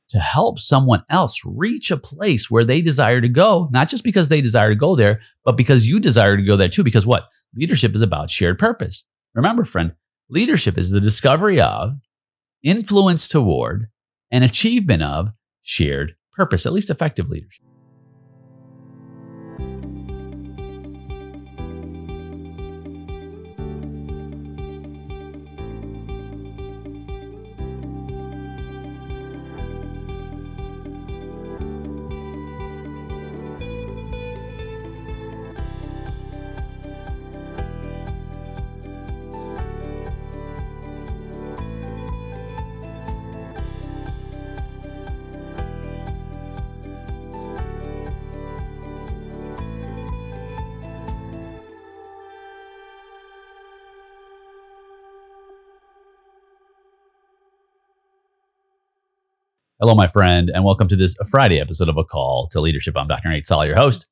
to help someone else reach a place where they desire to go, not just because they desire to go there, but because you desire to go there too. Because what? Leadership is about shared purpose. Remember, friend, leadership is the discovery of, influence toward, and achievement of shared purpose, at least effective leadership. Hello, my friend, and welcome to this Friday episode of A Call to Leadership. I'm Dr. Nate Sala, your host.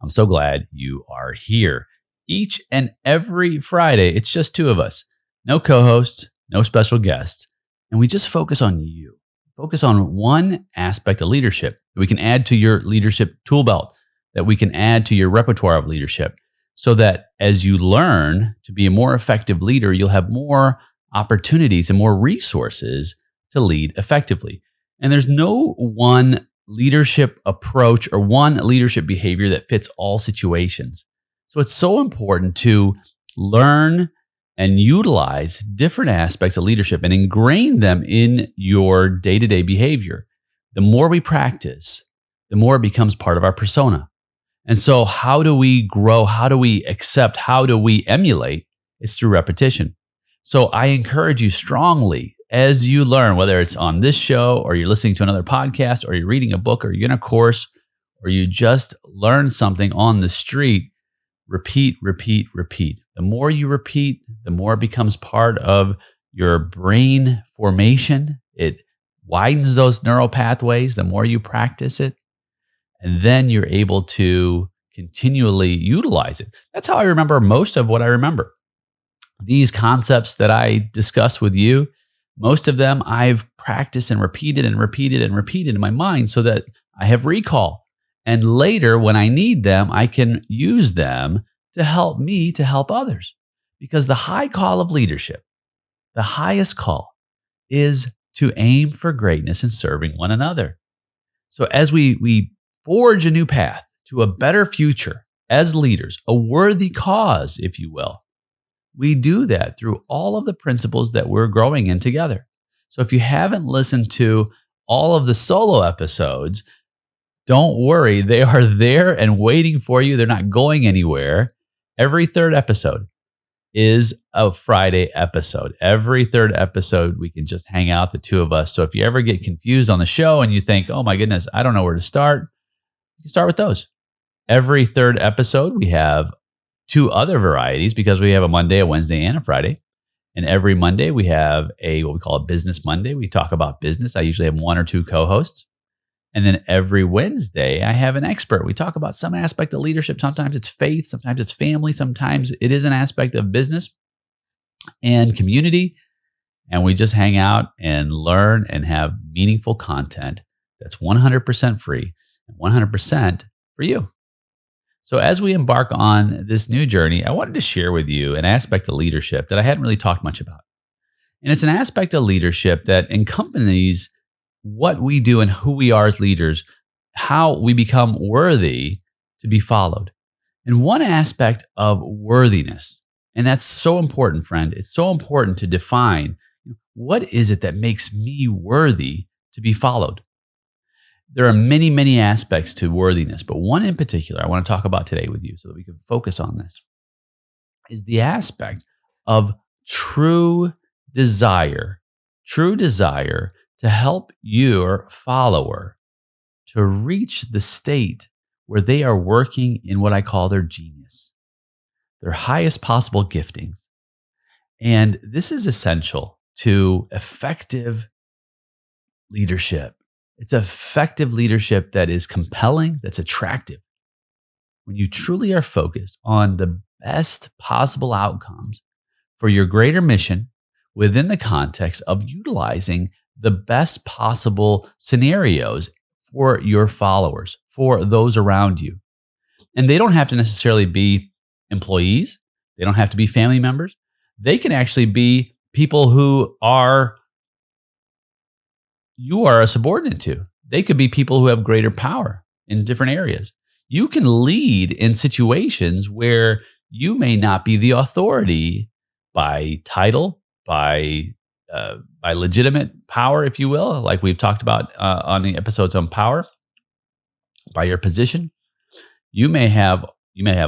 I'm so glad you are here. Each and every Friday, it's just two of us. No co-hosts, no special guests, and we just focus on you. Focus on one aspect of leadership that we can add to your leadership tool belt, that we can add to your repertoire of leadership, so that as you learn to be a more effective leader, you'll have more opportunities and more resources to lead effectively. And there's no one leadership approach or one leadership behavior that fits all situations. So it's so important to learn and utilize different aspects of leadership and ingrain them in your day-to-day behavior. The more we practice, the more it becomes part of our persona. And so how do we grow? How do we accept? How do we emulate? It's through repetition. So I encourage you strongly, as you learn, whether it's on this show or you're listening to another podcast or you're reading a book or you're in a course or you just learn something on the street, repeat, repeat, repeat. The more you repeat, the more it becomes part of your brain formation. It widens those neural pathways the more you practice it. And then you're able to continually utilize it. That's how I remember most of what I remember. These concepts that I discuss with you, most of them I've practiced and repeated and repeated and repeated in my mind so that I have recall. And later, when I need them, I can use them to help me to help others. Because the high call of leadership, the highest call, is to aim for greatness in serving one another. So as we forge a new path to a better future as leaders, a worthy cause, if you will, we do that through all of the principles that we're growing in together. So if you haven't listened to all of the solo episodes, don't worry. They are there and waiting for you. They're not going anywhere. Every third episode is a Friday episode. Every third episode, we can just hang out, the two of us. So if you ever get confused on the show and you think, oh my goodness, I don't know where to start, you can start with those. Every third episode, we have two other varieties because we have a Monday, a Wednesday, and a Friday. And every Monday we have what we call a Business Monday. We talk about business. I usually have one or two co-hosts. And then every Wednesday I have an expert. We talk about some aspect of leadership. Sometimes it's faith, sometimes it's family, sometimes it is an aspect of business and community. And we just hang out and learn and have meaningful content that's 100% free and 100% for you. So as we embark on this new journey, I wanted to share with you an aspect of leadership that I hadn't really talked much about. And it's an aspect of leadership that accompanies what we do and who we are as leaders, how we become worthy to be followed. And one aspect of worthiness, and that's so important, friend, it's so important to define what is it that makes me worthy to be followed. There are many, many aspects to worthiness, but one in particular I want to talk about today with you so that we can focus on this is the aspect of true desire to help your follower to reach the state where they are working in what I call their genius, their highest possible giftings. And this is essential to effective leadership. It's effective leadership that is compelling, that's attractive. When you truly are focused on the best possible outcomes for your greater mission within the context of utilizing the best possible scenarios for your followers, for those around you. And they don't have to necessarily be employees. They don't have to be family members. They can actually be people who are you are a subordinate to. They could be people who have greater power in different areas. You can lead in situations where you may not be the authority by title, by legitimate power, if you will, like we've talked about on the episodes on power, by your position. You may have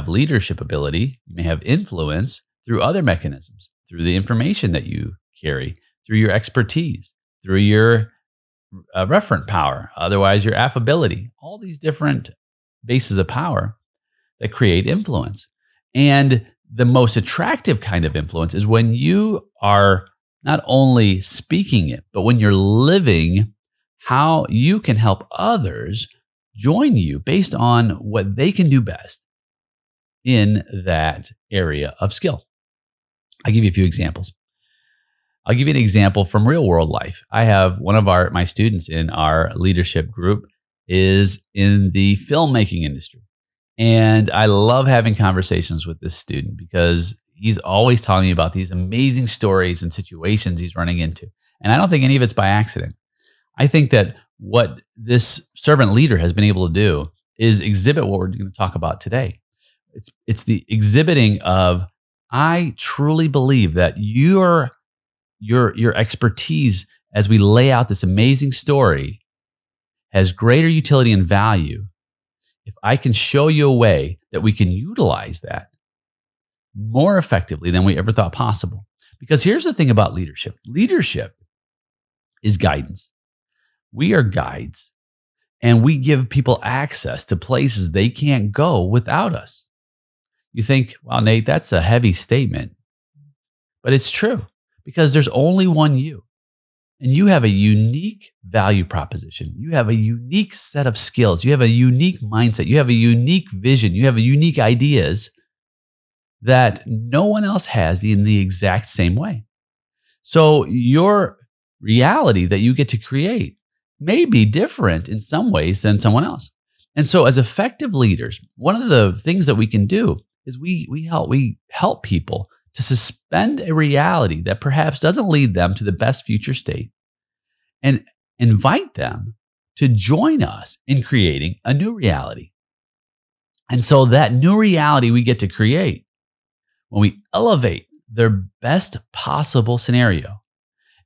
leadership ability, you may have influence through other mechanisms, through the information that you carry, through your expertise, through your referent power, otherwise your affability, all these different bases of power that create influence. And the most attractive kind of influence is when you are not only speaking it, but when you're living how you can help others join you based on what they can do best in that area of skill. I'll give you a few examples. I'll give you an example from real world life. I have one of my students in our leadership group is in the filmmaking industry. And I love having conversations with this student because he's always telling me about these amazing stories and situations he's running into. And I don't think any of it's by accident. I think that what this servant leader has been able to do is exhibit what we're going to talk about today. It's the exhibiting of, I truly believe that your expertise as we lay out this amazing story has greater utility and value if I can show you a way that we can utilize that more effectively than we ever thought possible. Because here's the thing about leadership. Leadership is guidance. We are guides, and we give people access to places they can't go without us. You think, well, Nate, that's a heavy statement. But it's true, because there's only one you. And you have a unique value proposition. You have a unique set of skills. You have a unique mindset. You have a unique vision. You have a unique ideas that no one else has in the exact same way. So your reality that you get to create may be different in some ways than someone else. And so as effective leaders, one of the things that we can do is we help people to suspend a reality that perhaps doesn't lead them to the best future state and invite them to join us in creating a new reality. And so that new reality we get to create when we elevate their best possible scenario.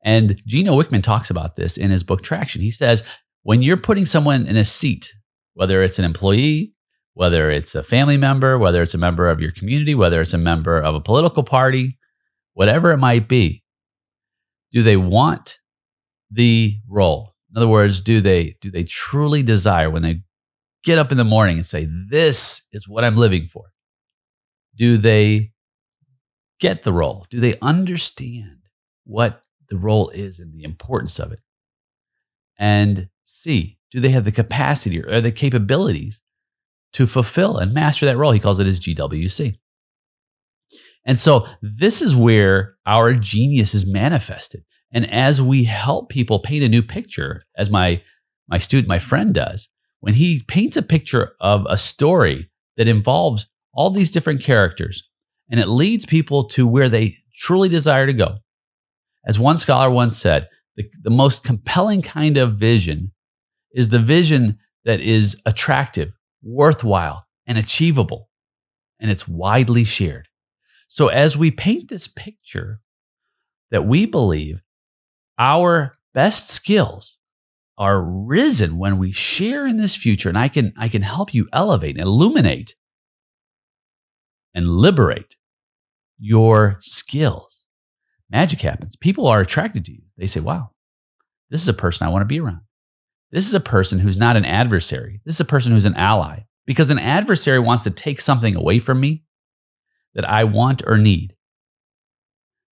And Gino Wickman talks about this in his book Traction. He says, when you're putting someone in a seat, whether it's an employee, whether it's a family member, whether it's a member of your community, whether it's a member of a political party, whatever it might be, do they want the role? In other words, do they truly desire when they get up in the morning and say, this is what I'm living for? Do they get the role? Do they understand what the role is and the importance of it? And C, do they have the capacity or the capabilities to fulfill and master that role? He calls it his GWC. And so this is where our genius is manifested. And as we help people paint a new picture, as my friend does, when he paints a picture of a story that involves all these different characters, and it leads people to where they truly desire to go. As one scholar once said, the most compelling kind of vision is the vision that is attractive, worthwhile, and achievable, and it's widely shared. So as we paint this picture that we believe our best skills are risen when we share in this future, and I can help you elevate and illuminate and liberate your skills. Magic happens. People are attracted to you. They say, wow, this is a person I want to be around. This is a person who's not an adversary. This is a person who's an ally. Because an adversary wants to take something away from me that I want or need.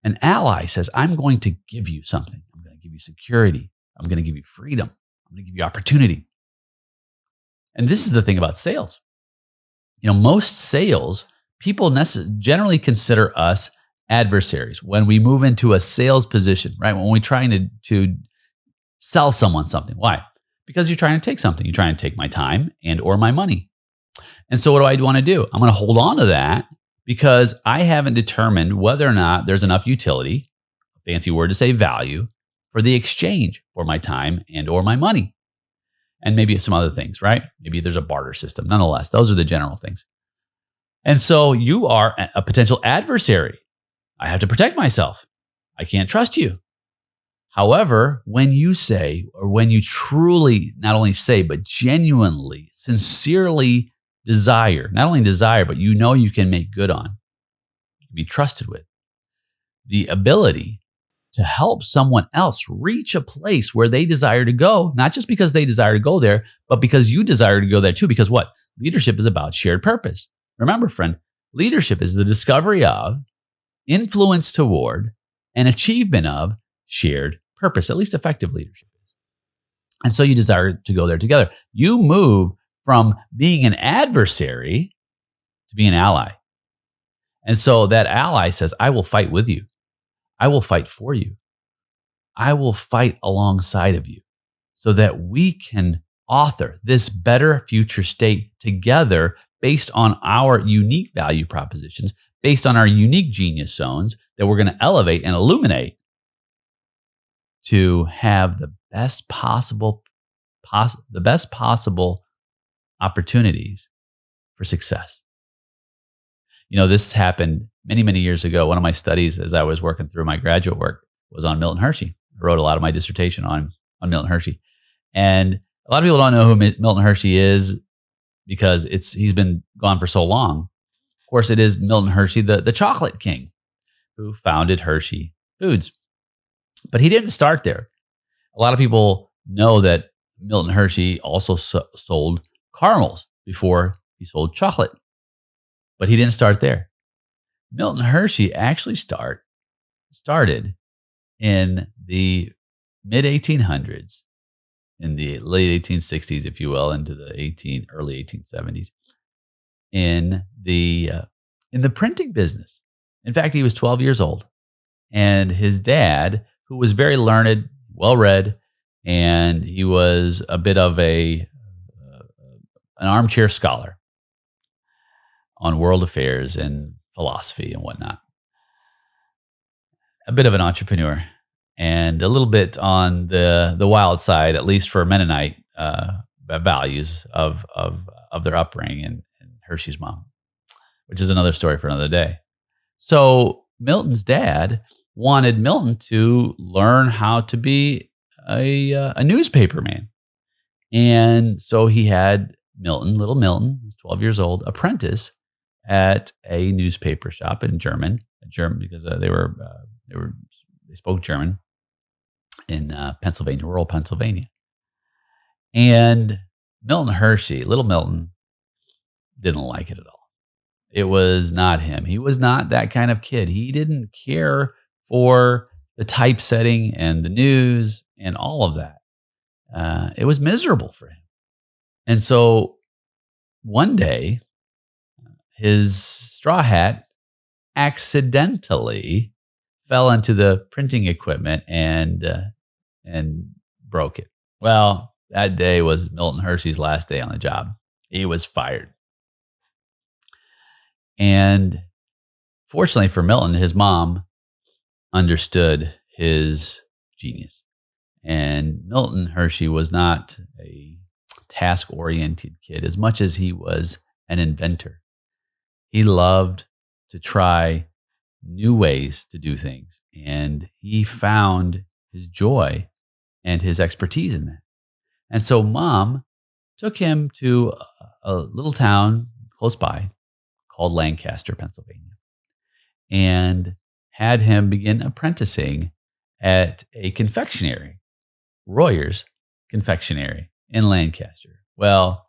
An ally says, I'm going to give you something. I'm going to give you security. I'm going to give you freedom. I'm going to give you opportunity. And this is the thing about sales. Most sales, people generally consider us adversaries when we move into a sales position, right? When we're trying to sell someone something. Why? Because you're trying to take something. You're trying to take my time and or my money. And so what do I want to do? I'm going to hold on to that because I haven't determined whether or not there's enough utility, a fancy word to say value, for the exchange for my time and or my money. And maybe some other things, right? Maybe there's a barter system. Nonetheless, those are the general things. And so you are a potential adversary. I have to protect myself. I can't trust you. However, when you say, or when you truly not only say, but genuinely, sincerely desire, not only desire, but you know you can make good on, you can be trusted with, the ability to help someone else reach a place where they desire to go, not just because they desire to go there, but because you desire to go there too. Because what? Leadership is about shared purpose. Remember, friend, leadership is the discovery of, influence toward, and achievement of shared purpose, at least effective leadership is. And so you desire to go there together. You move from being an adversary to being an ally. And so that ally says, I will fight with you. I will fight for you. I will fight alongside of you so that we can author this better future state together based on our unique value propositions, based on our unique genius zones that we're going to elevate and illuminate to have the best possible opportunities for success. You know, this happened many, many years ago. One of my studies as I was working through my graduate work was on Milton Hershey. I wrote a lot of my dissertation on Milton Hershey. And a lot of people don't know who Milton Hershey is because he's been gone for so long. Of course, it is Milton Hershey, the chocolate king, who founded Hershey Foods. But he didn't start there. A lot of people know that Milton Hershey also sold caramels before he sold chocolate. But he didn't start there. Milton Hershey actually started in the mid 1800s, in the late 1860s, if you will, into the early 1870s, in the printing business. In fact, he was 12 years old, and his dad, who was very learned, well-read, and he was a bit of an armchair scholar on world affairs and philosophy and whatnot. A bit of an entrepreneur and a little bit on the wild side, at least for Mennonite values of their upbringing and Hershey's mom, which is another story for another day. So Milton's dad wanted Milton to learn how to be a newspaper man. And so he had little Milton, 12 years old, apprentice at a newspaper shop in German because they spoke German in Pennsylvania, rural Pennsylvania. And Milton Hershey, little Milton, didn't like it at all. It was not him. He was not that kind of kid. He didn't care for the typesetting and the news and all of that. It was miserable for him. And so one day, his straw hat accidentally fell into the printing equipment and broke it. Well, that day was Milton Hershey's last day on the job. He was fired. And fortunately for Milton, his mom understood his genius. And Milton Hershey was not a task-oriented kid as much as he was an inventor. He loved to try new ways to do things, and he found his joy and his expertise in that. And so Mom took him to a little town close by called Lancaster, Pennsylvania, and had him begin apprenticing at a confectionery, Royer's Confectionery in Lancaster. Well,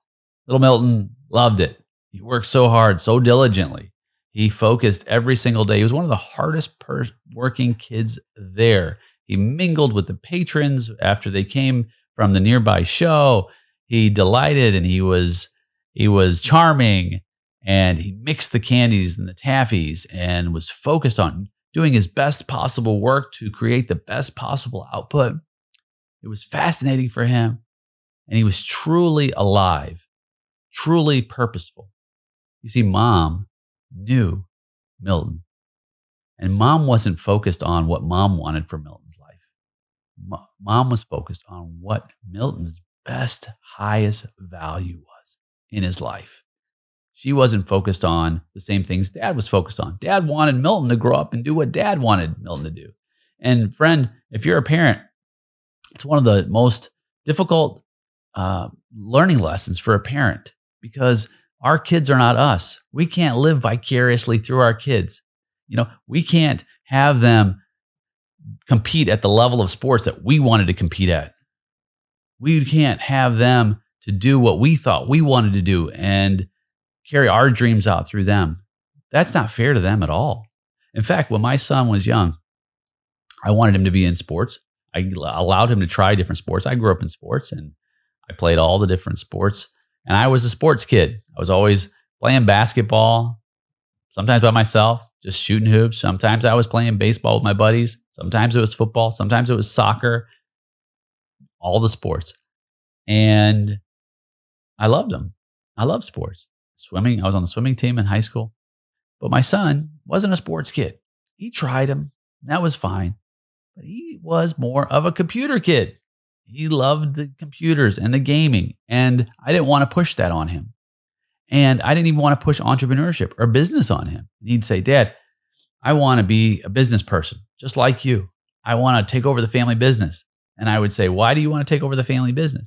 little Milton loved it. He worked so hard, so diligently. He focused every single day. He was one of the hardest working kids there. He mingled with the patrons after they came from the nearby show. He delighted, and he was charming, and he mixed the candies and the taffies and was focused on doing his best possible work to create the best possible output. It was fascinating for him. And he was truly alive, truly purposeful. You see, mom knew Milton, and mom wasn't focused on what mom wanted for Milton's life. Mom was focused on what Milton's best, highest value was in his life. She wasn't focused on the same things dad was focused on. Dad wanted Milton to grow up and do what dad wanted Milton to do. And friend, if you're a parent, it's one of the most difficult learning lessons for a parent because our kids are not us. We can't live vicariously through our kids. We can't have them compete at the level of sports that we wanted to compete at. We can't have them to do what we thought we wanted to do and carry our dreams out through them. That's not fair to them at all. In fact, when my son was young, I wanted him to be in sports. I allowed him to try different sports. I grew up in sports and I played all the different sports. And I was a sports kid. I was always playing basketball, sometimes by myself, just shooting hoops. Sometimes I was playing baseball with my buddies. Sometimes it was football. Sometimes it was soccer, all the sports. And I loved them. I loved sports. Swimming, I was on the swimming team in high school. But my son wasn't a sports kid. He tried them. That was fine. But he was more of a computer kid. He loved the computers and the gaming. And I didn't want to push that on him. And I didn't even want to push entrepreneurship or business on him. And he'd say, Dad, I want to be a business person, just like you. I want to take over the family business. And I would say, why do you want to take over the family business?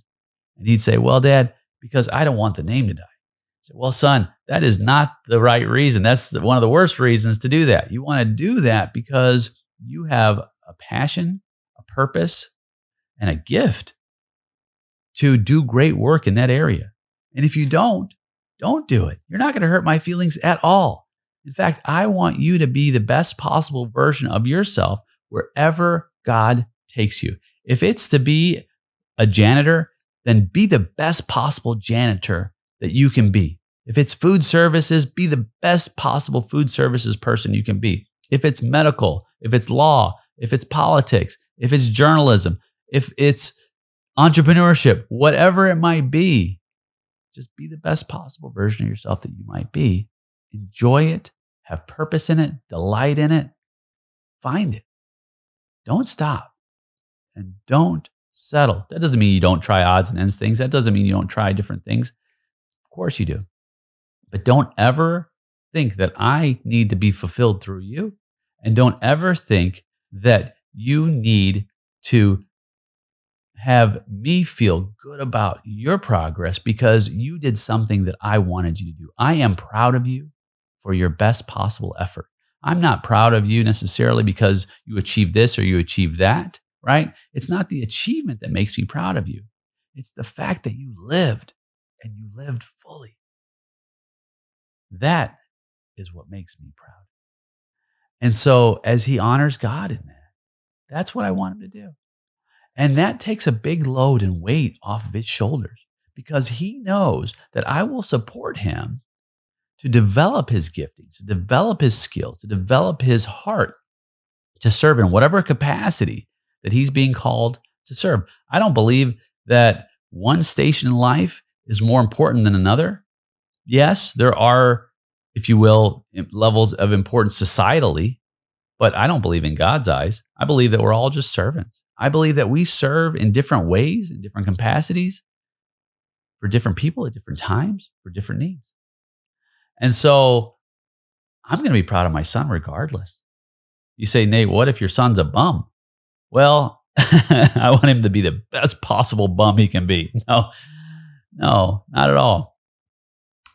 And he'd say, well, Dad, because I don't want the name to die. I said, well, son, that is not the right reason. That's one of the worst reasons to do that. You want to do that because you have a passion, a purpose, and a gift to do great work in that area. And if you don't do it. You're not going to hurt my feelings at all. In fact, I want you to be the best possible version of yourself wherever God takes you. If it's to be a janitor, then be the best possible janitor that you can be. If it's food services, be the best possible food services person you can be. If it's medical, if it's law, if it's politics, if it's journalism, if it's entrepreneurship, whatever it might be, just be the best possible version of yourself that you might be. Enjoy it, have purpose in it, delight in it, find it. Don't stop and don't settle. That doesn't mean you don't try odds and ends things. That doesn't mean you don't try different things. Of course you do. But don't ever think that I need to be fulfilled through you. And don't ever think that you need to have me feel good about your progress because you did something that I wanted you to do. I am proud of you for your best possible effort. I'm not proud of you necessarily because you achieved this or you achieved that, right? It's not the achievement that makes me proud of you. It's the fact that you lived and you lived fully. That is what makes me proud. And so as he honors God in that, that's what I want him to do. And that takes a big load and weight off of his shoulders because he knows that I will support him to develop his giftings, to develop his skills, to develop his heart to serve in whatever capacity that he's being called to serve. I don't believe that one station in life is more important than another. Yes, there are, if you will, levels of importance societally, but I don't believe in God's eyes. I believe that we're all just servants. I believe that we serve in different ways, in different capacities, for different people at different times, for different needs. And so I'm going to be proud of my son regardless. You say, Nate, what if your son's a bum? Well, I want him to be the best possible bum he can be. No, not at all.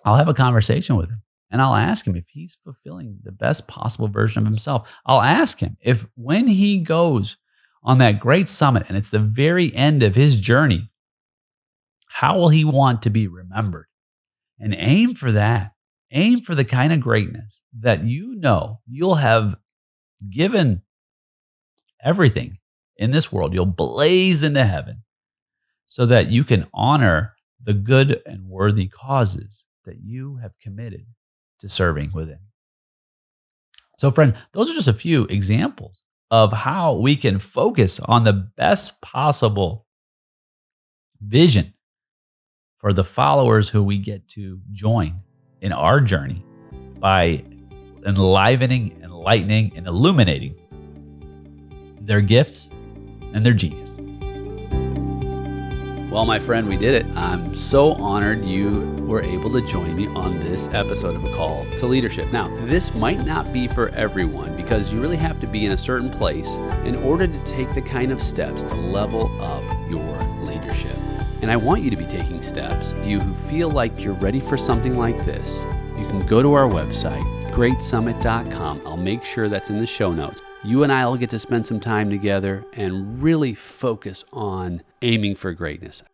I'll have a conversation with him and I'll ask him if he's fulfilling the best possible version of himself. I'll ask him if when he goes on that great summit and it's the very end of his journey, how will he want to be remembered? And aim for that. Aim for the kind of greatness that you know you'll have given everything in this world. You'll blaze into heaven so that you can honor the good and worthy causes that you have committed to serving within. So, friend, those are just a few examples of how we can focus on the best possible vision for the followers who we get to join in our journey by enlivening, enlightening, and illuminating their gifts and their genius. Well, my friend, we did it. I'm so honored you were able to join me on this episode of A Call to Leadership. Now, this might not be for everyone because you really have to be in a certain place in order to take the kind of steps to level up your leadership. And I want you to be taking steps. You who feel like you're ready for something like this, you can go to our website, greatsummit.com. I'll make sure that's in the show notes. You and I will get to spend some time together and really focus on aiming for greatness.